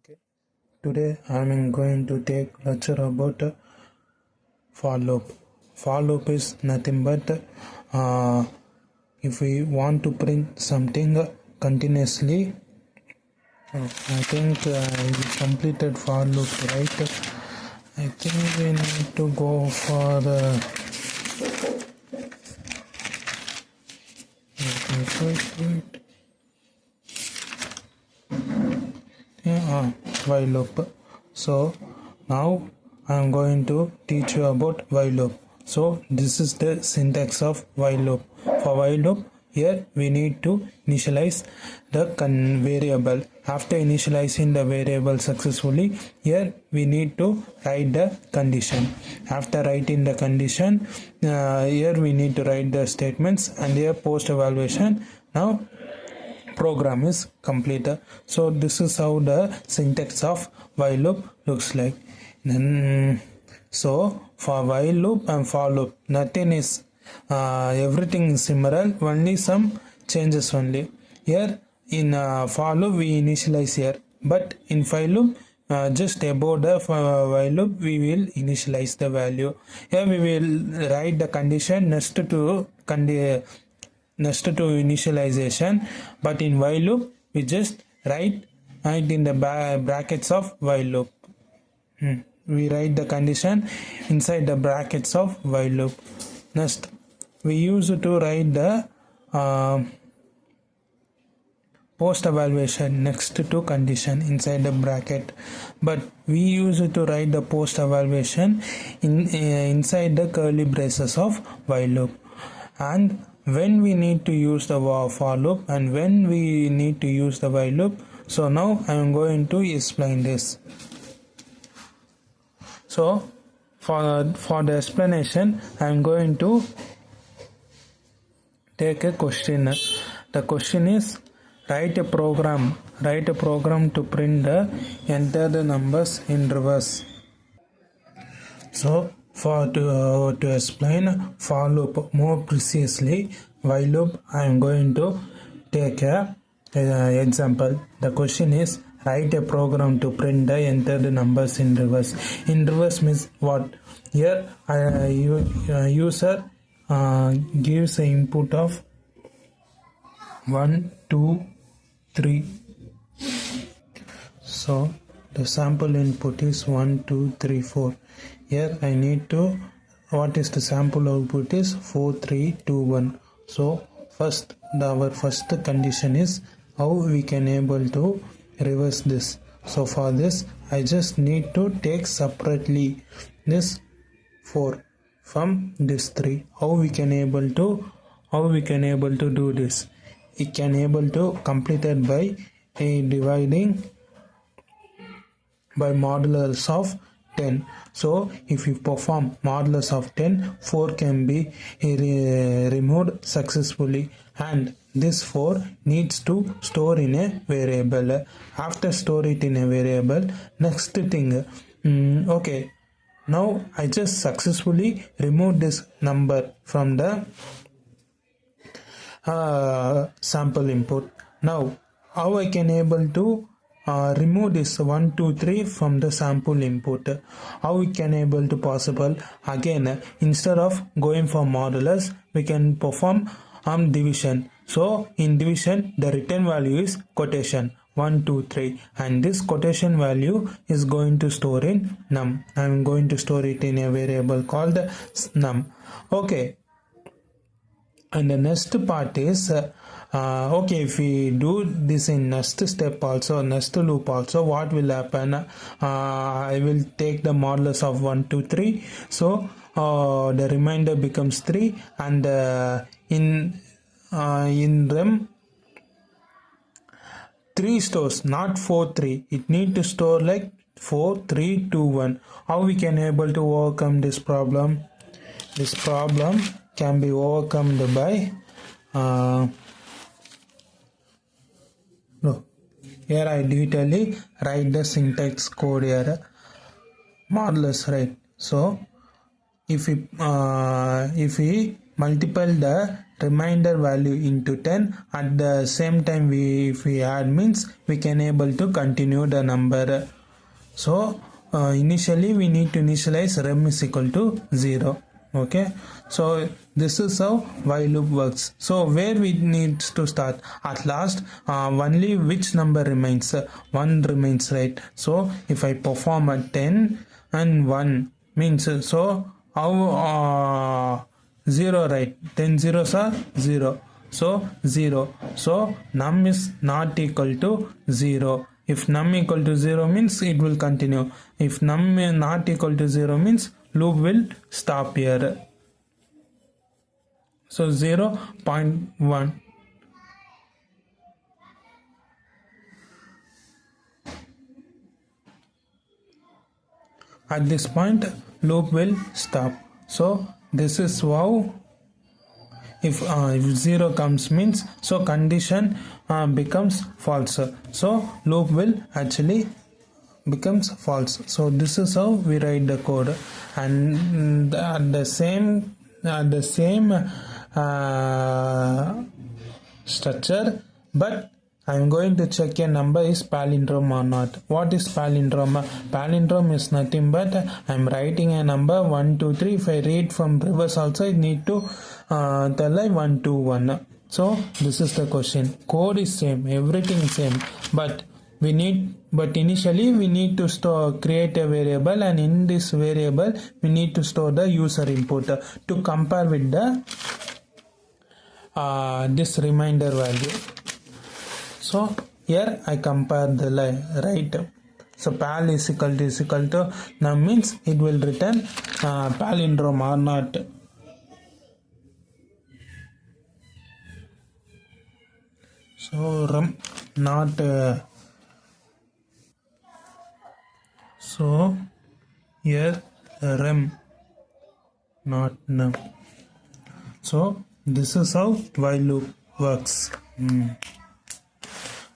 Okay. Today I am going to take lecture about for loop. For loop is nothing but if we want to print something continuously. I think we completed for loop, right? I think we need to go for wait. While loop. So now I am going to teach you about while loop. So this is the syntax of while loop. For while loop, here we need to initialize the variable. After initializing the variable successfully, here we need to write the condition. After writing the condition, here we need to write the statements, and here post evaluation. Now program is completed. So this is how the syntax of while loop looks like. So for while loop and for loop, nothing is everything is similar, only some changes only. Here in for loop we initialize here, but in while loop just above the while loop we will initialize the value. Here we will write the condition next to initialization, but in while loop we just write in the brackets of while loop. We write the condition inside the brackets of while loop. Next we use to write the post evaluation next to condition inside the bracket, but we use to write the post evaluation inside the curly braces of while loop. And when we need to use the for loop and when we need to use the while loop. So now I am going to explain this. So for the explanation I am going to take a question. The question is write a program to print the enter the numbers in reverse. So to explain for loop more precisely, while loop I am going to take a example. The question is write a program to print the entered numbers in reverse. In reverse means what? Here user gives an input of 1 2 3. So the sample input is 1 2 3 4. Here I need to, what is the sample output is 4 3 2 1. So our first condition is how we can able to reverse this. So for this I just need to take separately this 4 from this 3. How we can able to do this? It can able to complete it by dividing by modulus of 10. So if you perform modulus of 10, 4 can be removed successfully, and this 4 needs to store in a variable. After store it in a variable, next thing, okay, now I just successfully removed this number from the sample input. Now how I can able to remove this 1 2 3 from the sample input? How we can able to possible? Again, instead of going for modulus, we can perform division. So in division the return value is quotation 1 2 3, and this quotation value is going to store in num. I am going to store it in a variable called num. Okay, and the next part is okay, if we do this in next step also, next loop also, what will happen? I will take the modulus of 1 2 3. So the remainder becomes 3, and in rem 3 stores, not 4 3. It need to store like 4 3 2 1. How we can able to overcome this problem? This problem can be overcome by no, here I digitally write the syntax code here, modulus, right? So if we multiply the remainder value into 10. At the same time, if we add means we can able to continue the number. So initially we need to initialize rem is equal to 0. Okay, so this is how while loop works. So where we need to start? At last only which number remains? 1 remains, right? So if I perform a 10 and 1 means, so how 0, right? 10 zeros are 0, so 0. So num is not equal to 0. If num equal to 0 means it will continue. If num is not equal to 0 means loop will stop here. So 0.1. At this point loop will stop. So this is how, if 0 comes means, so condition becomes false, so loop will actually becomes false. So this is how we write the code, and at the same structure, but I'm going to check a number is palindrome or not. What is palindrome? Palindrome is nothing but I'm writing a number 1 2 3. If I read from reverse also, I need to tell like 1 2 1. So this is the question. Code is same, everything is same, but initially we need to create a variable, and in this variable we need to store the user input to compare with the this remainder value. So here I compare the line, right? So pal is equal to now means it will return palindrome or not. So not so here rem not num. So this is how while loop works.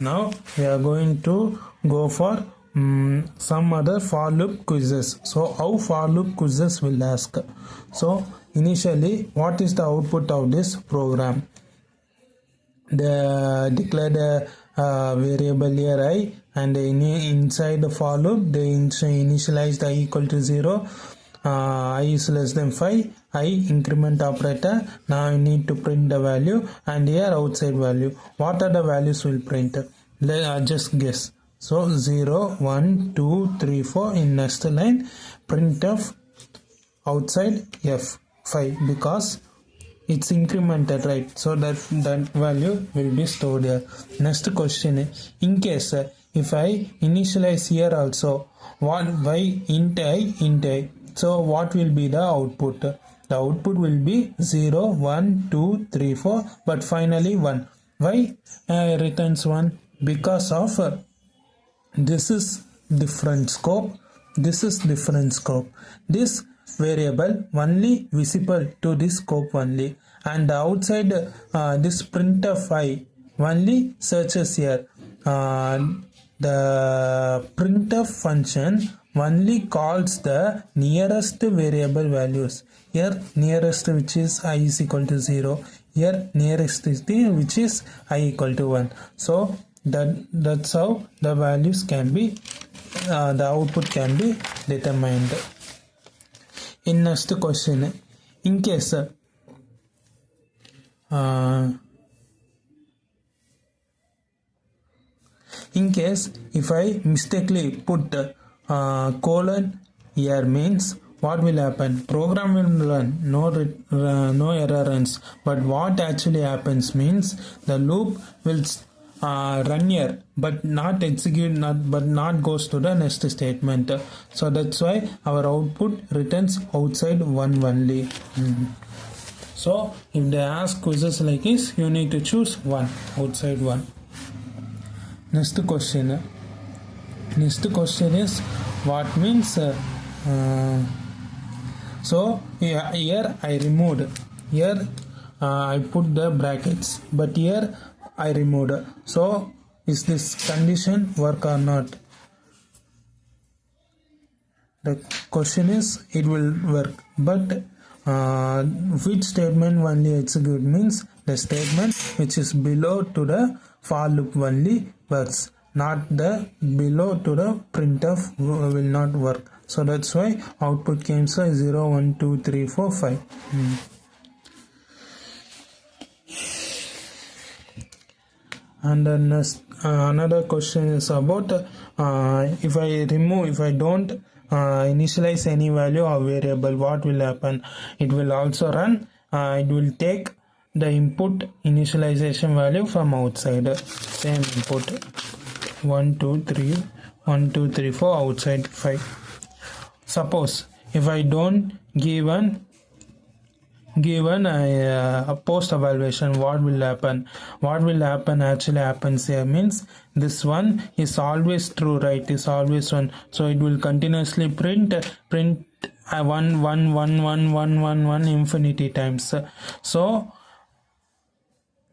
Now we are going to go for some other for loop quizzes. So how for loop quizzes will ask? So initially, what is the output of this program? They declare the variable here I, and inside the for loop they initialize the I equal to 0, I is less than 5, I increment operator. Now I need to print the value, and here outside value. What are the values will print? Just guess. So 0 1 2 3 4 in next line printf outside f5 because it's incremented, right? So that value will be stored here. Next question is, in case if I initialize here also, why int I, so what will be the output? The output will be 0 1 2 3 4, but finally 1. Why returns 1? Because of this is different scope, this is different scope. This variable only visible to this scope only, and outside this printf I only searches here. The printf function only calls the nearest variable values. Here nearest, which is I is equal to 0. Here nearest is which is I equal to 1. So that's how the values can be the output can be determined. In next question, in case if I mistakenly put colon here means what will happen? Program will run, no error runs, but what actually happens means the loop will run here but not execute, but not goes to the next statement. So that's why our output returns outside 1 only. So if they ask quizzes like this, you need to choose 1, outside 1. Next question is what means so here I removed, here I put the brackets, but here I removed. So is this condition work or not? The question is it will work, but which statement only execute means the statement which is below to the for loop only works, not the below to the printf will not work. So that's why output comes 0 1 2 3 4 5. And then another question is about if I don't initialize any value or variable, what will happen? It will also run, it will take the input initialization value from outside, same input 1 2 3 4 outside 5. Suppose if I don't given a post evaluation, what will happen? Actually happens here means this one is always true, right? Is always one, so it will continuously print 1 1 1 1 1 1 infinity times. So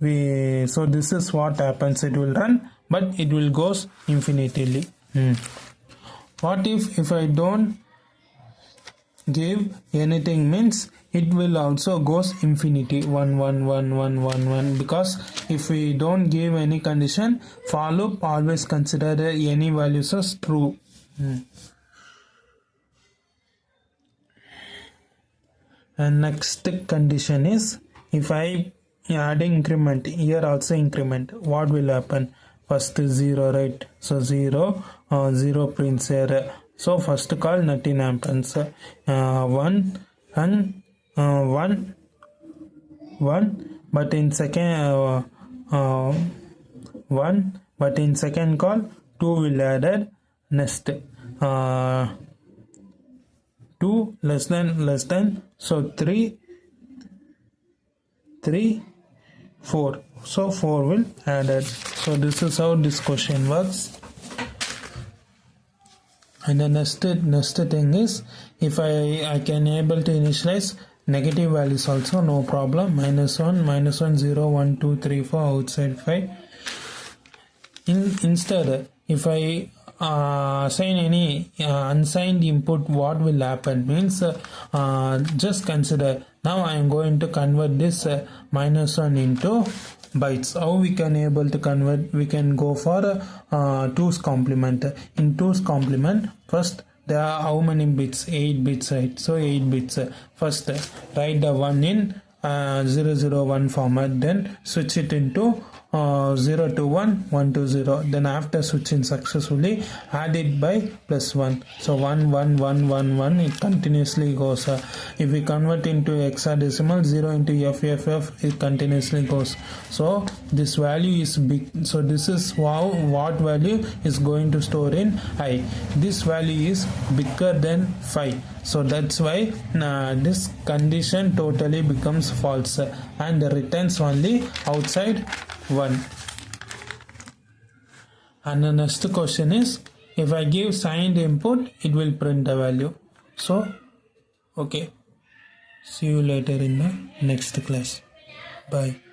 this is what happens. It will run, but it will goes infinitely. What if I don't give anything means it will also goes infinity 1 1 1 1 1 1, because if we don't give any condition, for loop always consider any values as true. And next condition is if I add increment, here also increment, what will happen? First 0, right? So 0 prints here. So first call nothing happens. 1 and 1, but in second 1, but in second call 2 will added. Next 2 less than, so 3 4, so 4 will added. So this is how this question works. And the next thing is if I can able to initialize negative values also, no problem. -1 0 1 2 3 4 outside 5. Instead if I assign any unsigned input, what will happen means just consider now I am going to convert this -1 into bytes. How we can able to convert? We can go for 2's complement. In 2's complement, first there are how many bits? 8 bits, right? So 8 bits. First write the 1 in 001 format, then switch it into 0 to 1 1 to 0, then after switching successfully add it by +1, so 1 1 1 1 1 it continuously goes. If we convert into hexadecimal, 0 into FFF it continuously goes. So this value is big, so this is what value is going to store in I. This value is bigger than 5, so that's why this condition totally becomes false and returns only outside 1. And the next question is if I give signed input, it will print the value. So okay, see you later in the next class. Bye.